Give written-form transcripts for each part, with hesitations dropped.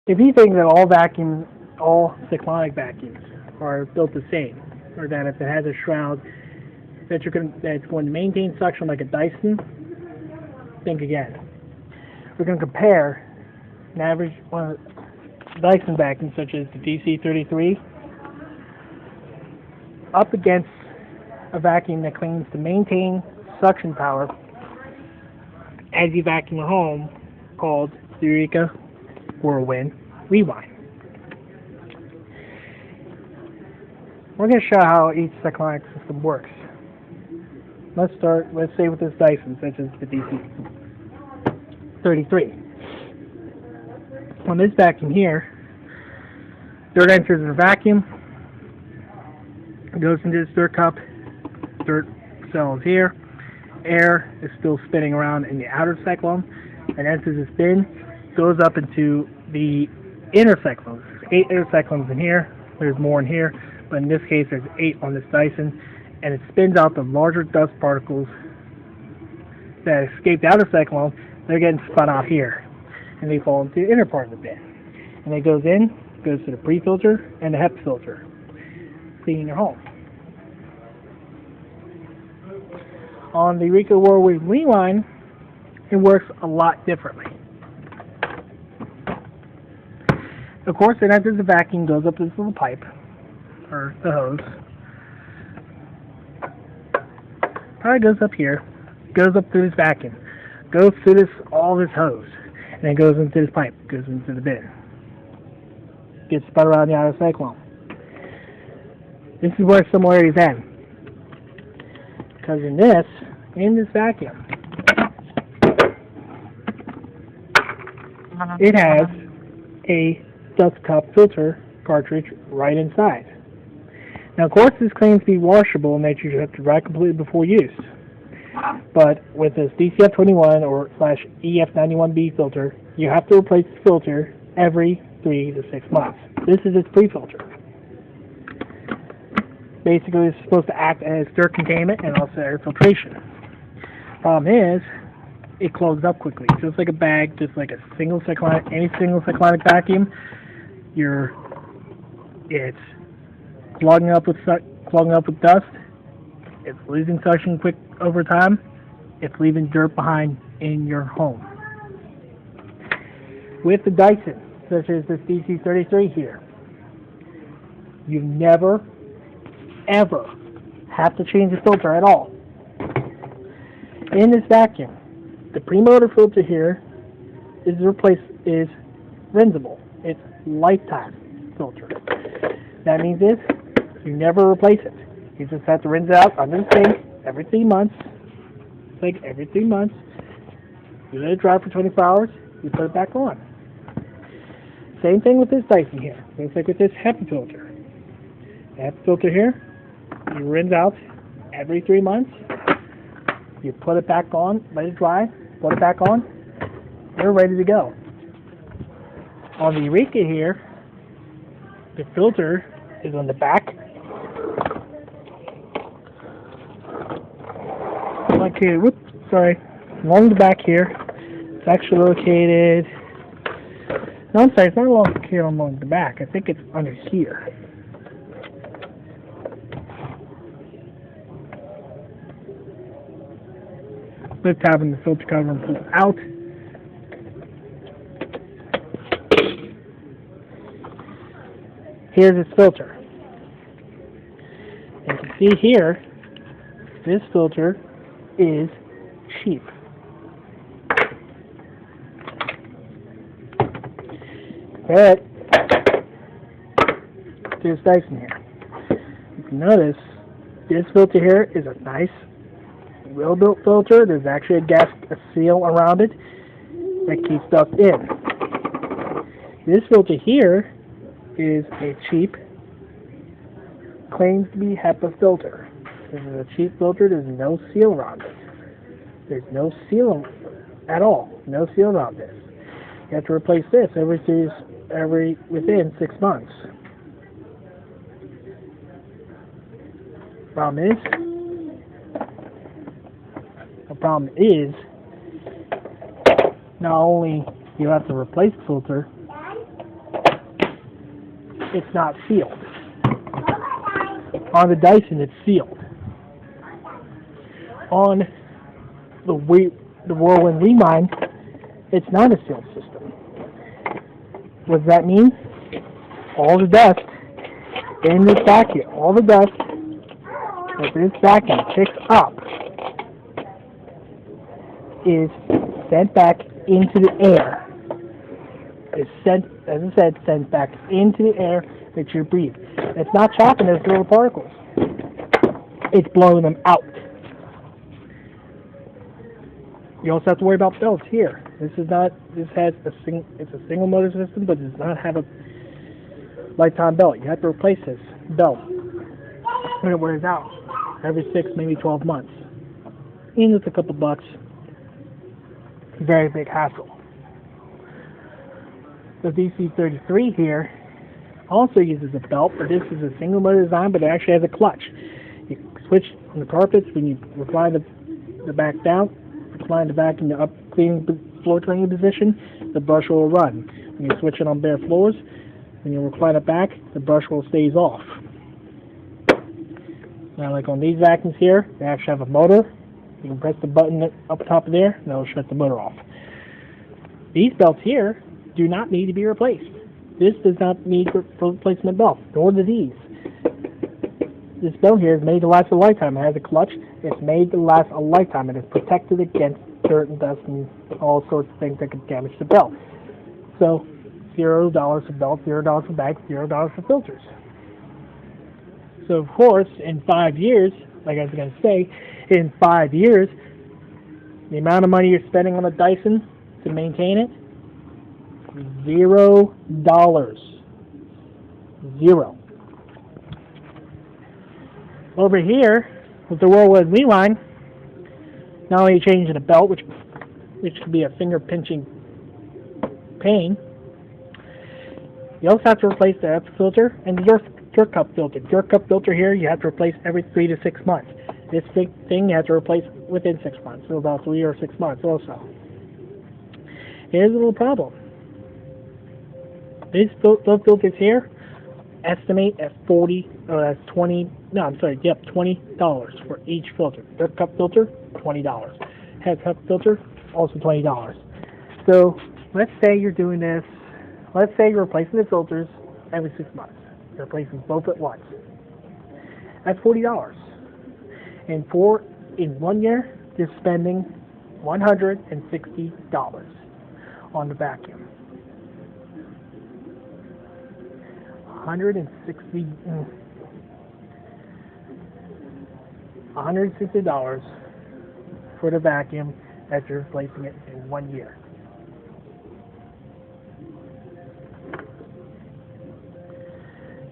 If you think that all vacuums, all cyclonic vacuums, are built the same, or that if it has a shroud that's going to maintain suction like a Dyson, think again. We're going to compare an average one of the Dyson vacuums, such as the DC33, up against a vacuum that claims to maintain suction power as you vacuum your home, called the Eureka Whirlwind Rewind. We're going to show how each cyclonic system works. Let's say with this Dyson, such as the DC33. On this vacuum here, dirt enters the vacuum, goes into this dirt cup, dirt settles here, air is still spinning around in the outer cyclone, and enters this bin, goes up into the inner cyclones. There's 8 inner cyclones in here, there's more in here, but in this case there's 8 on this Dyson, and it spins out the larger dust particles that escape the outer cyclone. They're getting spun out here, and they fall into the inner part of the bin. And it goes to the pre-filter and the HEPA filter, cleaning your home. On the Eureka Whirlwind Rewind, it works a lot differently. Of course, it enters the vacuum, goes up this little pipe, or the hose. Probably goes up here, goes up through this vacuum, goes through all this hose, and then goes into this pipe, goes into the bin. Gets spun around the outer cyclone. This is where similarities end. Because in this vacuum, it has a dust cup filter cartridge right inside. Now, of course, this claims to be washable and that you have to dry completely before use. But with this DCF21 or /EF91B filter, you have to replace the filter every 3 to 6 months. This is its pre-filter. Basically, it's supposed to act as dirt containment and also air filtration. Problem is, it clogs up quickly, just like a bag, just like any single cyclonic vacuum. It's clogging up with dust. It's losing suction quick over time. It's leaving dirt behind in your home. With the Dyson, such as this DC33 here, you never, ever have to change the filter at all. In this vacuum, the premotor filter here is rinsable. It's lifetime filter. That means you never replace it. You just have to rinse it out under the sink every 3 months. It's like every 3 months. You let it dry for 24 hours, you put it back on. Same thing with this Dyson here. It's like with this HEPA filter. The HEPA filter here, you rinse out every 3 months. You put it back on, let it dry, put it back on, you're ready to go. On the Eureka here, the filter is on the back. Along the back here. It's actually located. No, I'm sorry, it's not located along the back. I think it's under here. Lift having the filter cover and pull it out. Here's its filter. You can see here, this filter is cheap. But this Dyson here. You can notice this filter here is a nice, well-built filter. There's actually a seal around it that keeps stuff in. This filter here is a cheap, claims to be HEPA filter. This is a cheap filter. There's no seal around it. There's no seal at all. No seal around this. You have to replace this within 6 months. The problem is not only you have to replace the filter, it's not sealed. On the Dyson, it's sealed. On the Whirlwind Rewind, it's not a sealed system. What does that mean? All the dust in this vacuum, all the dust that this vacuum picks up is sent back into the air. It's sent, as I said, sent back into the air that you breathe. It's not trapping those little particles. It's blowing them out. You also have to worry about belts here. It's a single motor system, but it does not have a lifetime belt. You have to replace this belt when it wears out every 6, maybe 12 months. And it's a couple bucks. Very big hassle. The DC33 here also uses a belt, but this is a single motor design, but it actually has a clutch. You switch on the carpets when you recline the back down, recline the back in the up floor cleaning position, the brush will run. When you switch it on bare floors, when you recline it back, the brush will stays off. Now, like on these vacuums here, they actually have a motor. You can press the button up top of there, and it'll shut the motor off. These belts here do not need to be replaced. This does not need replacement belt, nor do these. This belt here is made to last a lifetime. It has a clutch. It's made to last a lifetime. It is protected against dirt and dust and all sorts of things that could damage the belt. So, $0 for belt, $0 for bags, $0 for filters. So, of course, in 5 years, like I was going to say, in 5 years, the amount of money you're spending on a Dyson to maintain it, $0. Zero. Over here, with the Whirlwind Rewind, not only changing the belt, which could be a finger-pinching pain, you also have to replace the HEPA filter and the jerk cup filter. Jerk cup filter here, you have to replace every 3 to 6 months. This big thing you have to replace within 6 months, so about 3 or 6 months also. Here's a little problem. These filters here estimate at $20 for each filter. Jerk cup filter, $20. Head cup filter, also $20. So let's say you're doing this. Let's say you're replacing the filters every 6 months. You're replacing both at once. That's $40. In 1 year, you're spending $160 on the vacuum. $160 for the vacuum as you're replacing it in 1 year.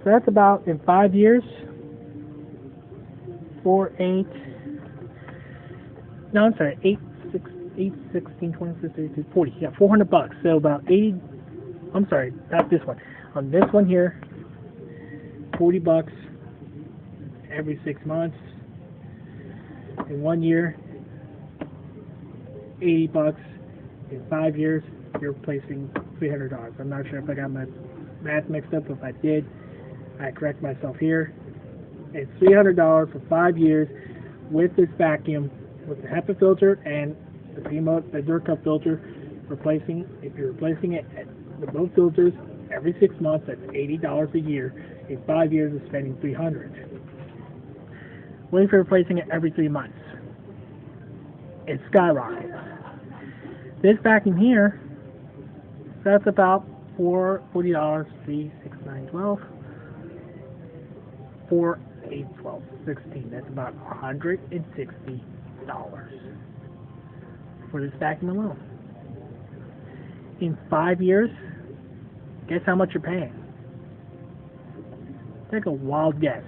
So that's about, in 5 years, 8, 16, 26, 32, 40. Yeah, $400. So about 80, I'm sorry, not this one. On this one here, $40 every 6 months. In 1 year, $80. In 5 years, you're replacing $300. I'm not sure if I got my math mixed up. If I did, I correct myself here. It's $300 for 5 years with this vacuum, with the HEPA filter and the dirt cup filter. If you're replacing it at both filters every 6 months, that's $80 a year. In 5 years, it's spending $300. What if you're replacing it every 3 months? It skyrockets. This vacuum here, that's about $40, 3, 6, 9, 12, 4, 8, 12, 16. That's about $160 for this vacuum alone. In 5 years, guess how much you're paying? Take a wild guess.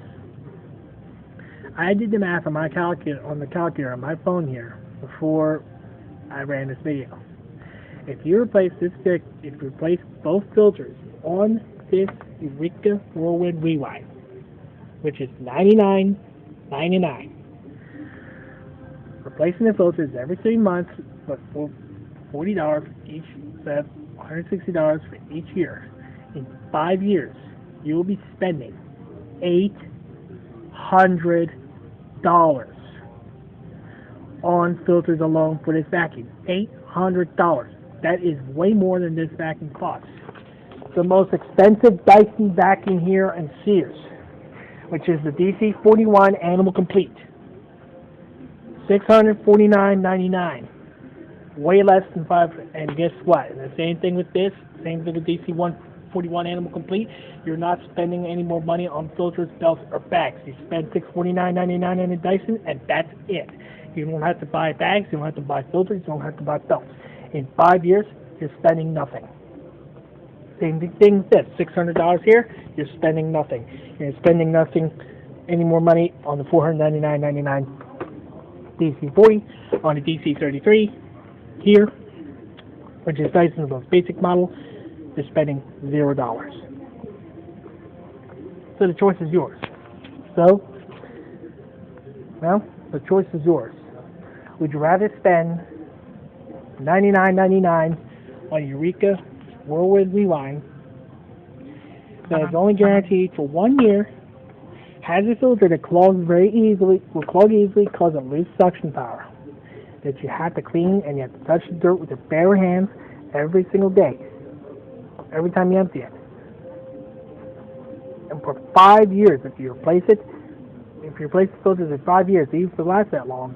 I did the math on my calculator on my phone here before I ran this video. If you replace both filters on this Eureka Whirlwind Rewind, which is $99.99, replacing the filters every 3 months, but for $40 each, that's $160 for each year. In 5 years, you will be spending $800 on filters alone for this vacuum. $800. That is way more than this vacuum costs. The most expensive Dyson vacuum here in Sears, which is the DC41 Animal Complete. $649.99. Way less than $500. And guess what? And the same thing with this. Same thing with DC41 Animal Complete. You're not spending any more money on filters, belts, or bags. You spend $649.99 on a Dyson, and that's it. You don't have to buy bags. You don't have to buy filters. You don't have to buy belts. In 5 years, you're spending nothing. Same thing with this. $600 here, you're spending nothing. You're spending nothing any more money on the $499.99 DC40, on the DC33 here, which is Dyson's most basic model. You're spending $0. So the choice is yours. So, well, the choice is yours. Would you rather spend $99.99 on Eureka Whirlwind Rewind that is only guaranteed for 1 year, has a filter that clogs very easily, will clog easily because of loose suction power, that you have to clean and you have to touch the dirt with your bare hands every single day, every time you empty it. And for 5 years, if you replace the filters in 5 years, even if it lasts that long,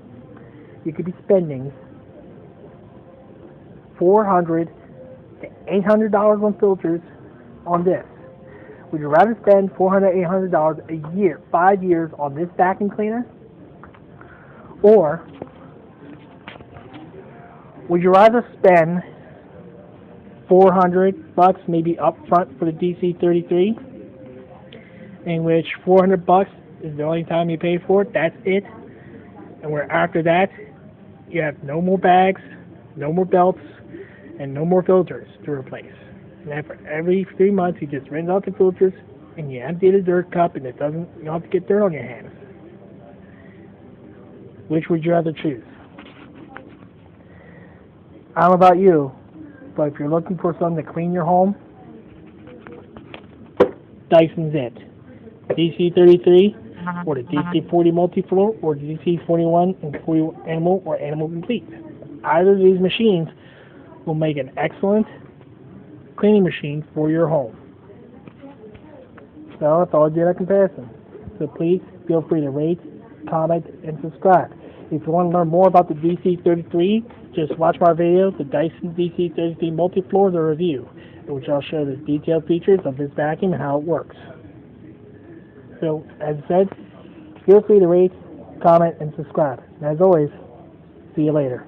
you could be spending $400 to $800 on filters on this. Would you rather spend $400, $800 a year, 5 years on this vacuum cleaner? Or would you rather spend $400 maybe up front for the DC33, in which $400 is the only time you pay for it, that's it, and where after that you have no more bags, no more belts, and no more filters to replace. And then for every 3 months, you just rinse out the filters and you empty the dirt cup, and you don't have to get dirt on your hands. Which would you rather choose? I don't know about you, but if you're looking for something to clean your home, Dyson's it. DC33 or the DC40 multi-floor or the DC41 and 40 Animal or Animal Complete. Either of these machines will make an excellent cleaning machine for your home. So that's all I did a comparison. So please feel free to rate, comment, and subscribe. If you want to learn more about the DC33, just watch my video, the Dyson DC33 Multi-Floor, the review, in which I'll show the detailed features of this vacuum and how it works. So, as I said, feel free to rate, comment, and subscribe. And as always, see you later.